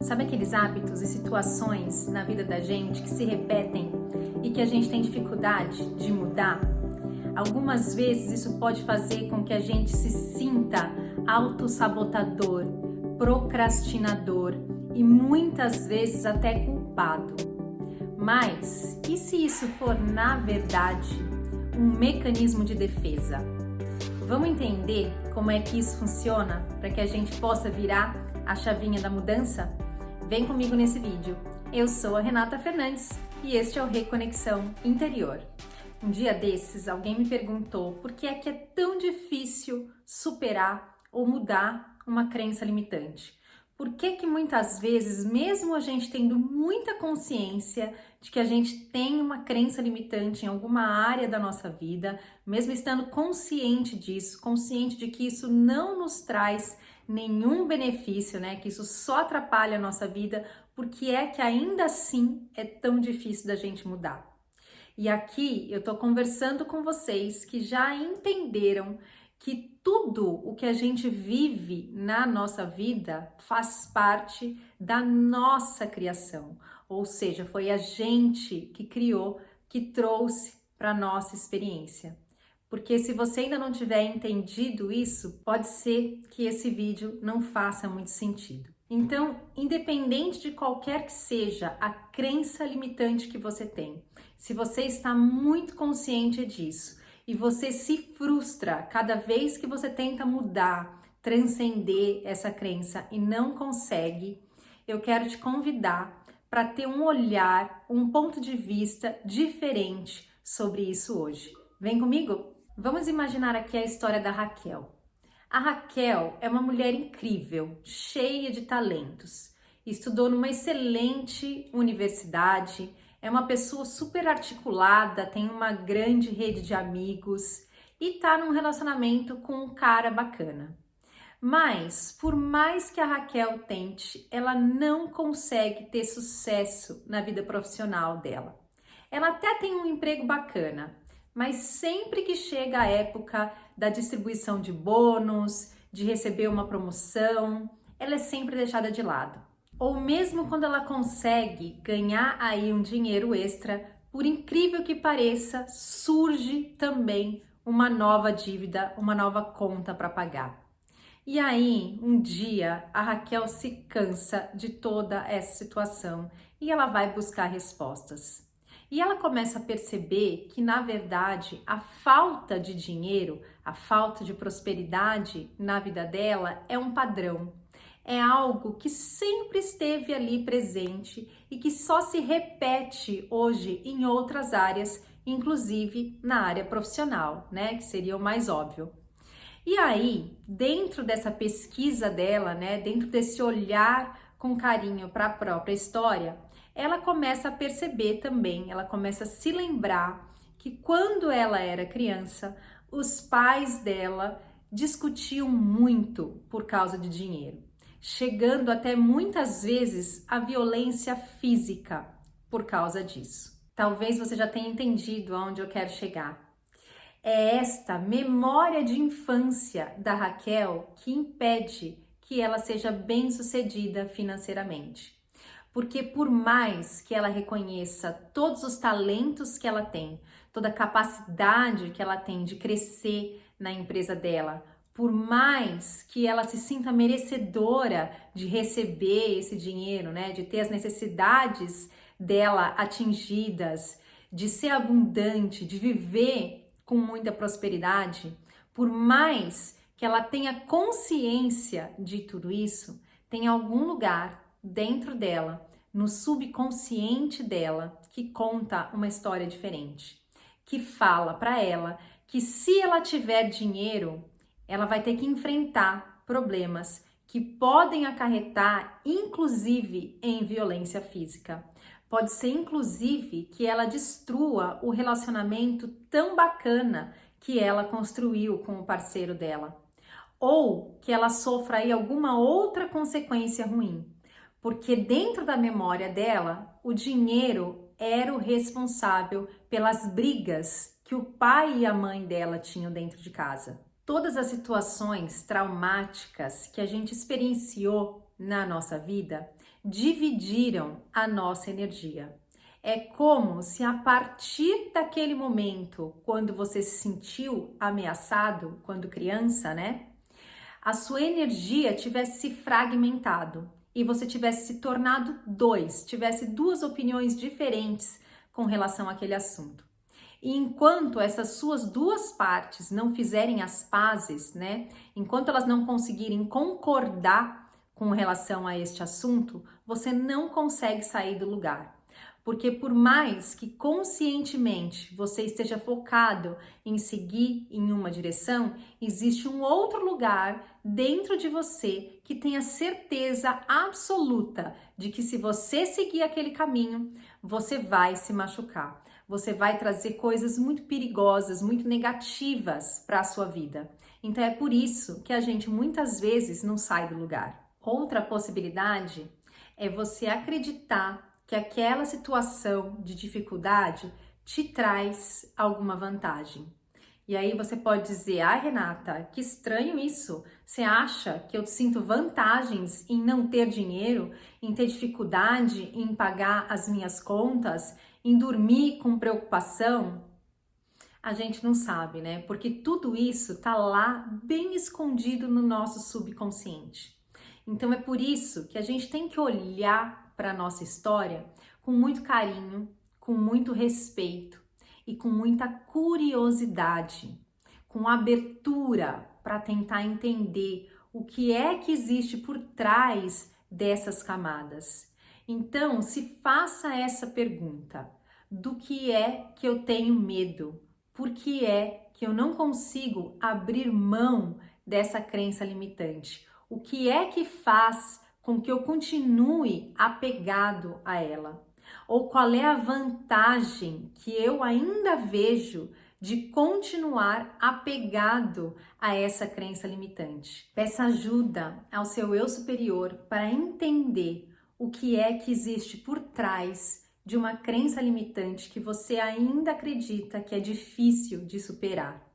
Sabe aqueles hábitos e situações na vida da gente que se repetem e que a gente tem dificuldade de mudar? Algumas vezes isso pode fazer com que a gente se sinta autossabotador, procrastinador e muitas vezes até culpado. Mas e se isso for, na verdade, um mecanismo de defesa? Vamos entender como é que isso funciona para que a gente possa virar a chavinha da mudança? Vem comigo nesse vídeo. Eu sou a Renata Fernandes e este é o Reconexão Interior. Um dia desses, alguém me perguntou por que é tão difícil superar ou mudar uma crença limitante. Por que muitas vezes, mesmo a gente tendo muita consciência de que a gente tem uma crença limitante em alguma área da nossa vida, mesmo estando consciente disso, consciente de que isso não nos traz nenhum benefício, né? Que isso só atrapalha a nossa vida, porque é que ainda assim é tão difícil da gente mudar. E aqui eu tô conversando com vocês que já entenderam que tudo o que a gente vive na nossa vida faz parte da nossa criação, ou seja, foi a gente que criou, que trouxe para nossa experiência. Porque se você ainda não tiver entendido isso, pode ser que esse vídeo não faça muito sentido. Então, independente de qualquer que seja a crença limitante que você tem, se você está muito consciente disso e você se frustra cada vez que você tenta mudar, transcender essa crença e não consegue, eu quero te convidar para ter um olhar, um ponto de vista diferente sobre isso hoje. Vem comigo? Vamos imaginar aqui a história da Raquel. A Raquel é uma mulher incrível, cheia de talentos. Estudou numa excelente universidade, é uma pessoa super articulada, tem uma grande rede de amigos e tá num relacionamento com um cara bacana. Mas, por mais que a Raquel tente, ela não consegue ter sucesso na vida profissional dela. Ela até tem um emprego bacana, mas sempre que chega a época da distribuição de bônus, de receber uma promoção, ela é sempre deixada de lado. Ou mesmo quando ela consegue ganhar aí um dinheiro extra, por incrível que pareça, surge também uma nova dívida, uma nova conta para pagar. E aí, um dia, a Raquel se cansa de toda essa situação e ela vai buscar respostas. E ela começa a perceber que, na verdade, a falta de dinheiro, a falta de prosperidade na vida dela é um padrão. É algo que sempre esteve ali presente e que só se repete hoje em outras áreas, inclusive na área profissional, né? Que seria o mais óbvio. E aí, dentro dessa pesquisa dela, né? Dentro desse olhar com carinho para a própria história, ela começa a perceber também, ela começa a se lembrar que quando ela era criança, os pais dela discutiam muito por causa de dinheiro, chegando até muitas vezes à violência física por causa disso. Talvez você já tenha entendido aonde eu quero chegar. É esta memória de infância da Raquel que impede que ela seja bem-sucedida financeiramente. Porque por mais que ela reconheça todos os talentos que ela tem, toda a capacidade que ela tem de crescer na empresa dela, por mais que ela se sinta merecedora de receber esse dinheiro, né, de ter as necessidades dela atingidas, de ser abundante, de viver com muita prosperidade, por mais que ela tenha consciência de tudo isso, tem algum lugar dentro dela, no subconsciente dela, que conta uma história diferente, que fala para ela que se ela tiver dinheiro, ela vai ter que enfrentar problemas que podem acarretar, inclusive, em violência física. Pode ser, inclusive, que ela destrua o relacionamento tão bacana que ela construiu com o parceiro dela. Ou que ela sofra aí alguma outra consequência ruim. Porque dentro da memória dela, o dinheiro era o responsável pelas brigas que o pai e a mãe dela tinham dentro de casa. Todas as situações traumáticas que a gente experienciou na nossa vida, dividiram a nossa energia. É como se a partir daquele momento, quando você se sentiu ameaçado, quando criança, né? A sua energia tivesse se fragmentado e você tivesse se tornado dois, tivesse duas opiniões diferentes com relação àquele assunto. E enquanto essas suas duas partes não fizerem as pazes, né? Enquanto elas não conseguirem concordar com relação a este assunto, você não consegue sair do lugar. Porque por mais que conscientemente você esteja focado em seguir em uma direção, existe um outro lugar dentro de você que tem a certeza absoluta de que se você seguir aquele caminho, você vai se machucar. Você vai trazer coisas muito perigosas, muito negativas para a sua vida. Então é por isso que a gente muitas vezes não sai do lugar. Outra possibilidade é você acreditar que aquela situação de dificuldade te traz alguma vantagem. E aí você pode dizer, Renata, que estranho isso. Você acha que eu sinto vantagens em não ter dinheiro, em ter dificuldade em pagar as minhas contas, em dormir com preocupação? A gente não sabe, né? Porque tudo isso tá lá bem escondido no nosso subconsciente. Então é por isso que a gente tem que olhar para a nossa história com muito carinho, com muito respeito e com muita curiosidade, com abertura para tentar entender o que é que existe por trás dessas camadas. Então, se faça essa pergunta: do que é que eu tenho medo? Por que é que eu não consigo abrir mão dessa crença limitante? O que é que faz com que eu continue apegado a ela? Ou qual é a vantagem que eu ainda vejo de continuar apegado a essa crença limitante? Peça ajuda ao seu eu superior para entender o que é que existe por trás de uma crença limitante que você ainda acredita que é difícil de superar.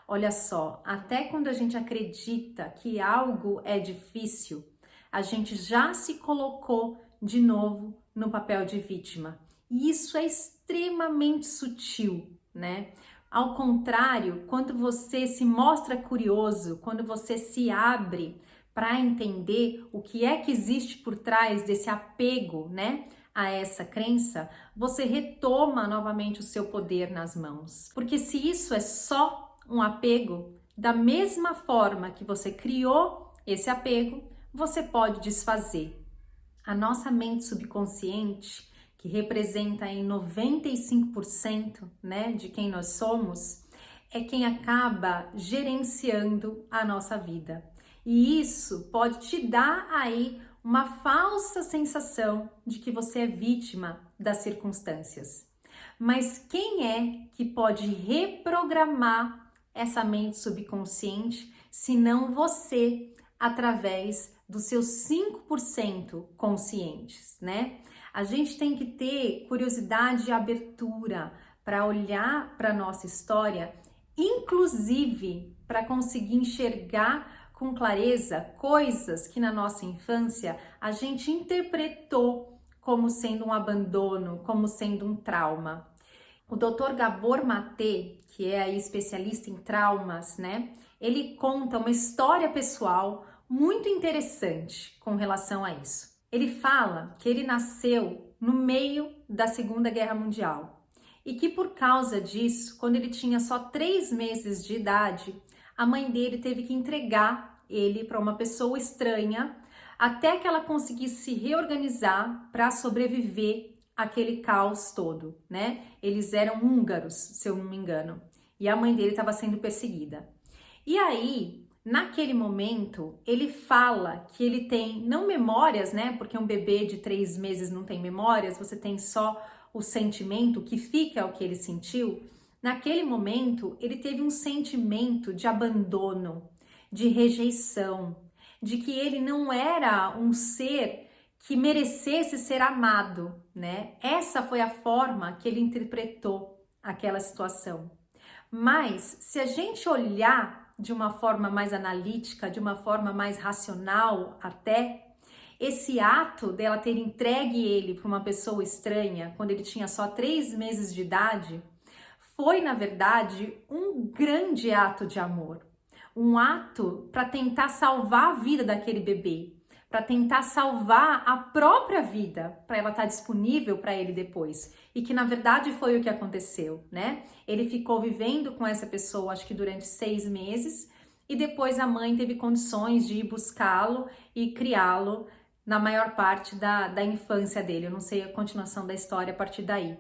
Olha só, até quando a gente acredita que algo é difícil, a gente já se colocou de novo no papel de vítima. E isso é extremamente sutil, né? Ao contrário, quando você se mostra curioso, quando você se abre para entender o que é que existe por trás desse apego, né, a essa crença, você retoma novamente o seu poder nas mãos. Porque se isso é só um apego, da mesma forma que você criou esse apego, você pode desfazer. A nossa mente subconsciente, que representa em 95%, né, de quem nós somos, é quem acaba gerenciando a nossa vida. E isso pode te dar aí uma falsa sensação de que você é vítima das circunstâncias. Mas quem é que pode reprogramar essa mente subconsciente, se não você, através dos seus 5% conscientes, né? A gente tem que ter curiosidade e abertura para olhar para a nossa história, inclusive para conseguir enxergar com clareza coisas que na nossa infância a gente interpretou como sendo um abandono, como sendo um trauma. O Dr. Gabor Maté, que é aí especialista em traumas, né? Ele conta uma história pessoal muito interessante com relação a isso. Ele fala que ele nasceu no meio da Segunda Guerra Mundial e que por causa disso, quando ele tinha só 3 meses de idade, a mãe dele teve que entregar ele para uma pessoa estranha até que ela conseguisse se reorganizar para sobreviver aquele caos todo, né? Eles eram húngaros, se eu não me engano, e a mãe dele estava sendo perseguida. E aí, naquele momento, ele fala que ele tem, não memórias, né? Porque um bebê de 3 meses não tem memórias, você tem só o sentimento, que fica é o que ele sentiu. Naquele momento, ele teve um sentimento de abandono, de rejeição, de que ele não era um ser que merecesse ser amado, né? Essa foi a forma que ele interpretou aquela situação. Mas se a gente olhar de uma forma mais analítica, de uma forma mais racional até, Esse ato dela ter entregue ele para uma pessoa estranha, quando ele tinha só 3 meses de idade, foi, na verdade, um grande ato de amor. Um ato para tentar salvar a vida daquele bebê, para tentar salvar a própria vida, para ela estar disponível para ele depois. E que na verdade foi o que aconteceu, né? Ele ficou vivendo com essa pessoa, acho que durante 6 meses, e depois a mãe teve condições de ir buscá-lo e criá-lo na maior parte da infância dele. Eu não sei a continuação da história a partir daí.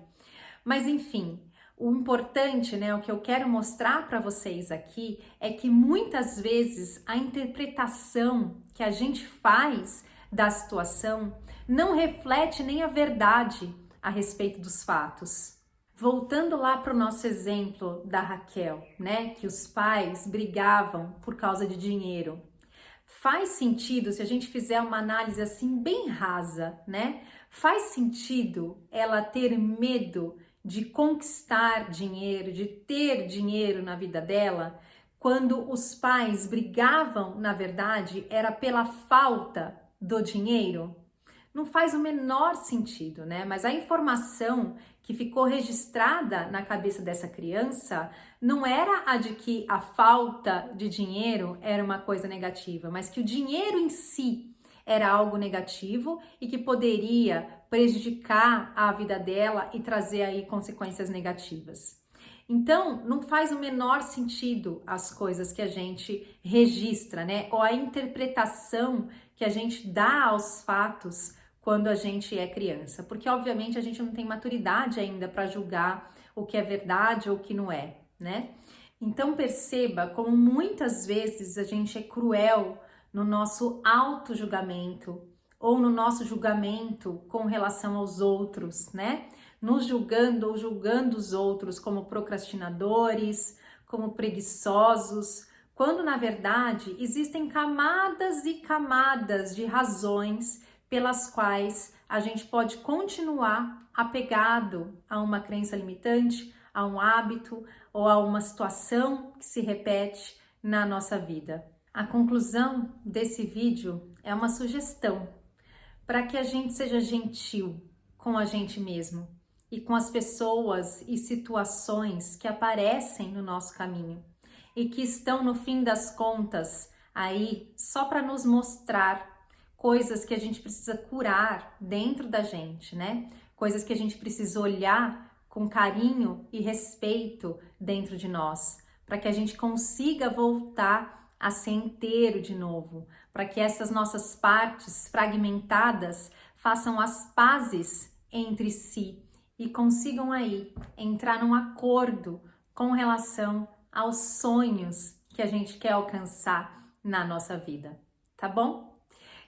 Mas enfim, o importante, né, o que eu quero mostrar para vocês aqui é que muitas vezes a interpretação que a gente faz da situação não reflete nem a verdade a respeito dos fatos. Voltando lá para o nosso exemplo da Raquel, né, que os pais brigavam por causa de dinheiro. Faz sentido, se a gente fizer uma análise assim bem rasa, né? Faz sentido ela ter medo de conquistar dinheiro, de ter dinheiro na vida dela, quando os pais brigavam, na verdade, era pela falta do dinheiro? Não faz o menor sentido, né? Mas a informação que ficou registrada na cabeça dessa criança não era a de que a falta de dinheiro era uma coisa negativa, mas que o dinheiro em si era algo negativo e que poderia prejudicar a vida dela e trazer aí consequências negativas. Então, não faz o menor sentido as coisas que a gente registra, né? Ou a interpretação que a gente dá aos fatos quando a gente é criança, porque obviamente a gente não tem maturidade ainda para julgar o que é verdade ou o que não é, né? Então perceba como muitas vezes a gente é cruel no nosso auto-julgamento ou no nosso julgamento com relação aos outros, né? Nos julgando ou julgando os outros como procrastinadores, como preguiçosos, quando na verdade existem camadas e camadas de razões pelas quais a gente pode continuar apegado a uma crença limitante, a um hábito ou a uma situação que se repete na nossa vida. A conclusão desse vídeo é uma sugestão para que a gente seja gentil com a gente mesmo e com as pessoas e situações que aparecem no nosso caminho e que estão, no fim das contas, aí só para nos mostrar coisas que a gente precisa curar dentro da gente, né? Coisas que a gente precisa olhar com carinho e respeito dentro de nós, para que a gente consiga voltar a ser inteiro de novo, para que essas nossas partes fragmentadas façam as pazes entre si e consigam aí entrar num acordo com relação aos sonhos que a gente quer alcançar na nossa vida, tá bom?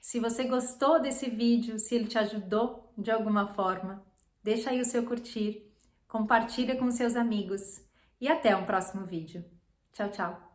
Se você gostou desse vídeo, se ele te ajudou de alguma forma, deixa aí o seu curtir, compartilha com seus amigos e até um próximo vídeo. Tchau, tchau!